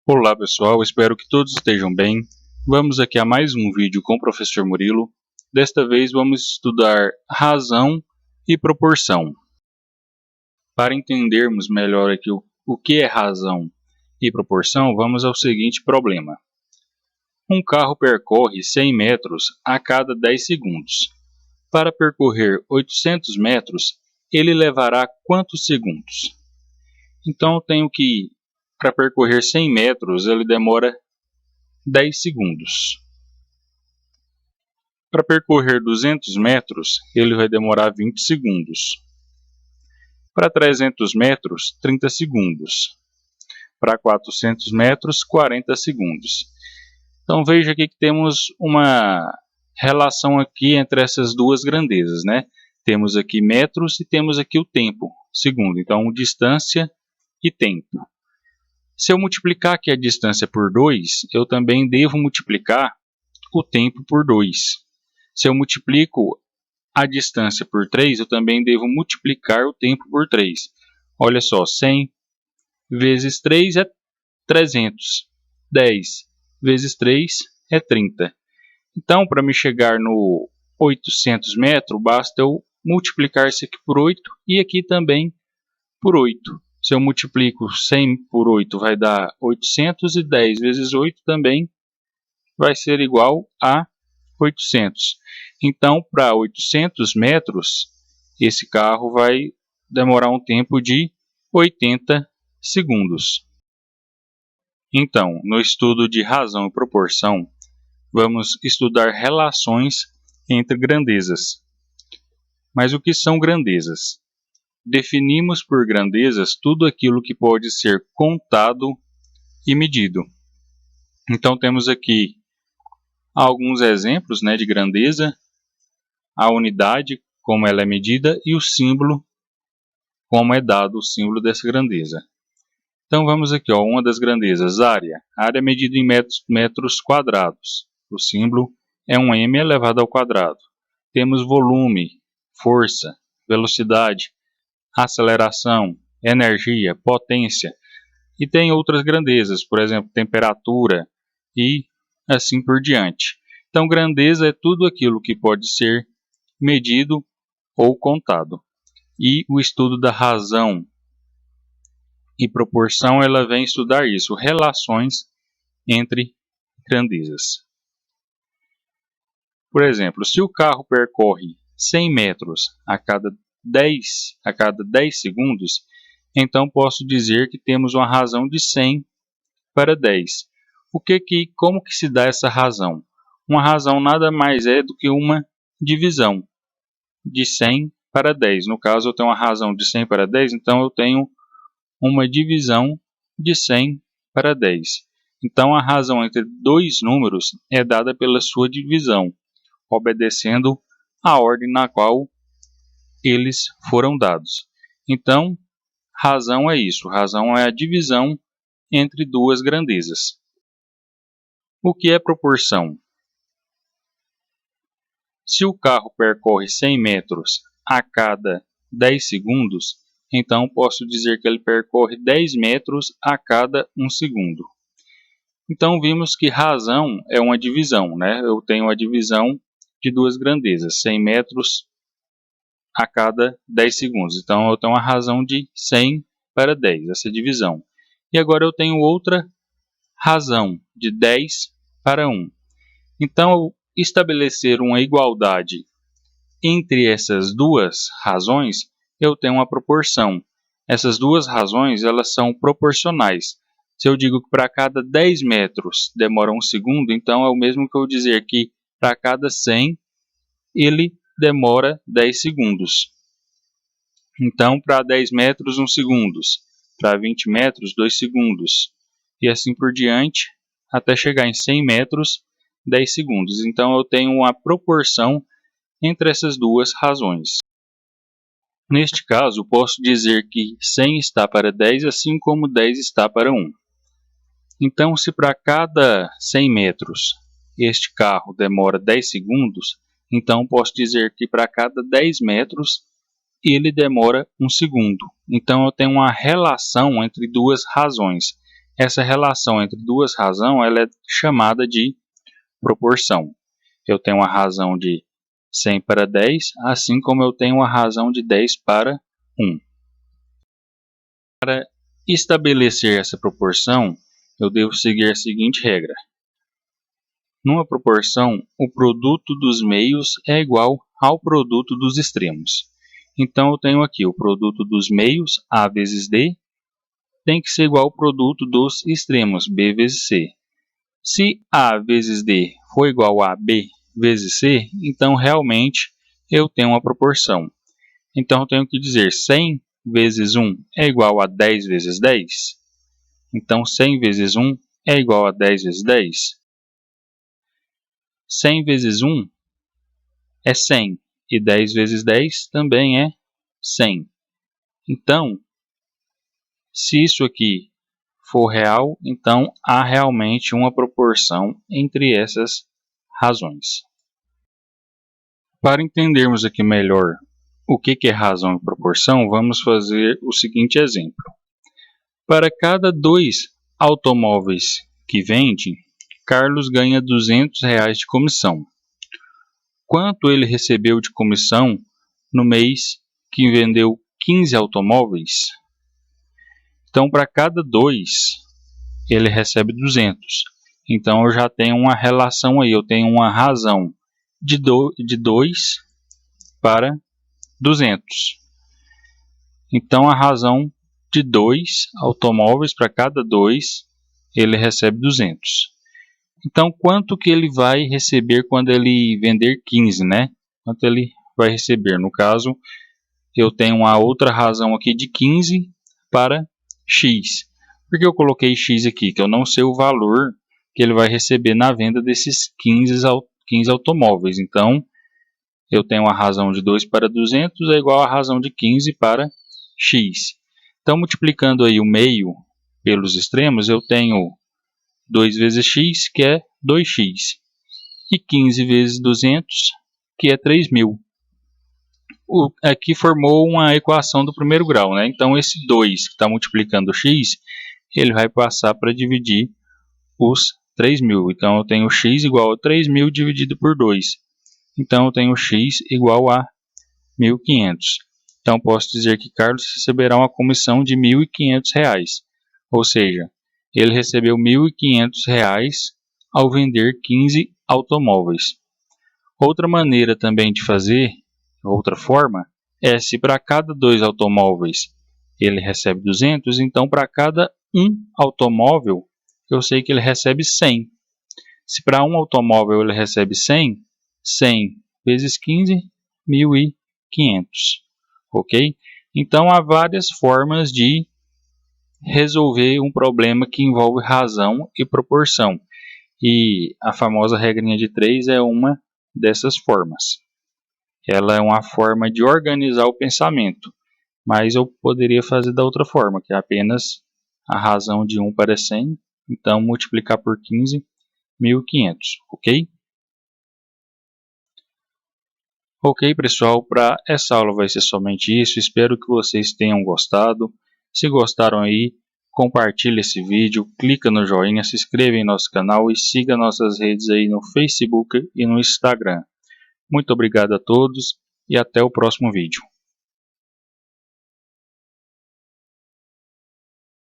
Olá pessoal, espero que todos estejam bem. Vamos aqui a mais um vídeo com o professor Murilo. Desta vez vamos estudar razão e proporção. Para entendermos melhor aqui o que é razão e proporção, vamos ao seguinte problema. Um carro percorre 100 metros a cada 10 segundos. Para percorrer 800 metros, ele levará quantos segundos? Então eu tenho que, para percorrer 100 metros, ele demora 10 segundos. Para percorrer 200 metros, ele vai demorar 20 segundos. Para 300 metros, 30 segundos. Para 400 metros, 40 segundos. Então veja aqui que temos uma relação aqui entre essas duas grandezas, né? Temos aqui metros e temos aqui o tempo, segundo. Então distância e tempo. Se eu multiplicar aqui a distância por 2, eu também devo multiplicar o tempo por 2. Se eu multiplico a distância por 3, eu também devo multiplicar o tempo por 3. Olha só, 100 vezes 3 é 300. 10 vezes 3 é 30. Então, para me chegar no 800 metros, basta eu multiplicar isso aqui por 8 e aqui também por 8. Se eu multiplico 100 por 8, vai dar 800, e 10 vezes 8 também vai ser igual a 800. Então, para 800 metros, esse carro vai demorar um tempo de 80 segundos. Então, no estudo de razão e proporção, vamos estudar relações entre grandezas. Mas o que são grandezas? Definimos por grandezas tudo aquilo que pode ser contado e medido. Então, temos aqui alguns exemplos, né, de grandeza, a unidade, como ela é medida, e o símbolo, como é dado o símbolo dessa grandeza. Então vamos aqui, ó, uma das grandezas, área. Área é medida em metros quadrados. O símbolo é um m elevado ao quadrado. Temos volume, força, velocidade, aceleração, energia, potência. E tem outras grandezas, por exemplo, temperatura e assim por diante. Então grandeza é tudo aquilo que pode ser medido ou contado. E o estudo da razão e proporção, ela vem estudar isso, relações entre grandezas. Por exemplo, se o carro percorre 100 metros a cada 10 segundos, então posso dizer que temos uma razão de 100 para 10. Como que se dá essa razão? Uma razão nada mais é do que uma divisão de 100 para 10. No caso, eu tenho uma razão de 100 para 10, então eu tenho uma divisão de 100 para 10. Então, a razão entre dois números é dada pela sua divisão, obedecendo a ordem na qual eles foram dados. Então, razão é isso. Razão é a divisão entre duas grandezas. O que é proporção? Se o carro percorre 100 metros a cada 10 segundos, então posso dizer que ele percorre 10 metros a cada 1 segundo. Então vimos que razão é uma divisão, né? Eu tenho a divisão de duas grandezas, 100 metros a cada 10 segundos. Então eu tenho uma razão de 100 para 10, essa divisão. E agora eu tenho outra razão de 10 para 1. Então, estabelecer uma igualdade entre essas duas razões, eu tenho uma proporção. Essas duas razões, elas são proporcionais. Se eu digo que para cada 10 metros demora 1 segundo, então é o mesmo que eu dizer que para cada 100 ele demora 10 segundos. Então, para 10 metros, 1 segundo. Para 20 metros, 2 segundos. E assim por diante, até chegar em 100 metros, 10 segundos. Então, eu tenho uma proporção entre essas duas razões. Neste caso, posso dizer que 100 está para 10, assim como 10 está para 1. Então, se para cada 100 metros este carro demora 10 segundos, então posso dizer que para cada 10 metros ele demora 1 segundo. Então, eu tenho uma relação entre duas razões. essa relação entre duas razões ela é chamada de proporção. Eu tenho uma razão de 100 para 10, assim como eu tenho uma razão de 10 para 1. Para estabelecer essa proporção, eu devo seguir a seguinte regra. Numa proporção, o produto dos meios é igual ao produto dos extremos. Então, eu tenho aqui o produto dos meios, A vezes D, tem que ser igual ao produto dos extremos, B vezes C. Se A vezes D for igual a B vezes C, então realmente eu tenho uma proporção. Então, eu tenho que dizer 100 vezes 1 é igual a 10 vezes 10. Então, 100 vezes 1 é igual a 10 vezes 10. 100 vezes 1 é 100 e 10 vezes 10 também é 100. Então, se isso aqui for real, então há realmente uma proporção entre essas razões. Para entendermos aqui melhor o que é razão e proporção, vamos fazer o seguinte exemplo. Para cada 2 automóveis que vende, Carlos ganha R$ 200 de comissão. Quanto ele recebeu de comissão no mês que vendeu 15 automóveis? Então, para cada 2, ele recebe 200. Então, eu já tenho uma relação aí, eu tenho uma razão de 2 para 200. Então, a razão de 2 automóveis, para cada 2, ele recebe 200. Então, quanto que ele vai receber quando ele vender 15, né? Quanto ele vai receber? No caso, eu tenho uma outra razão aqui de 15 para X. Por que eu coloquei X aqui? Que eu não sei o valor que ele vai receber na venda desses 15 automóveis. Então, eu tenho a razão de 2 para 200 é igual a razão de 15 para X. Então, multiplicando aí o meio pelos extremos, eu tenho 2 vezes X, que é 2X. E 15 vezes 200, que é 3.000. Aqui formou uma equação do primeiro grau, né? Então, esse 2 que está multiplicando o x, ele vai passar para dividir os 3.000. Então, eu tenho x igual a 3.000 dividido por 2. Então, eu tenho x igual a 1.500. Então, posso dizer que Carlos receberá uma comissão de R$ 1.500. Ou seja, ele recebeu R$ 1.500 ao vender 15 automóveis. Outra maneira também de fazer, outra forma, é se para cada 2 automóveis ele recebe 200, então para cada um automóvel eu sei que ele recebe 100. Se para um automóvel ele recebe 100, 100 vezes 15, 1.500. Ok? Então há várias formas de resolver um problema que envolve razão e proporção. E a famosa regrinha de 3 é uma dessas formas. Ela é uma forma de organizar o pensamento, mas eu poderia fazer da outra forma, que é apenas a razão de 1 para 100, então multiplicar por 15, 1.500, ok? Ok, pessoal, para essa aula vai ser somente isso, espero que vocês tenham gostado. Se gostaram aí, compartilhe esse vídeo, clica no joinha, se inscreva em nosso canal e siga nossas redes aí no Facebook e no Instagram. Muito obrigado a todos e até o próximo vídeo.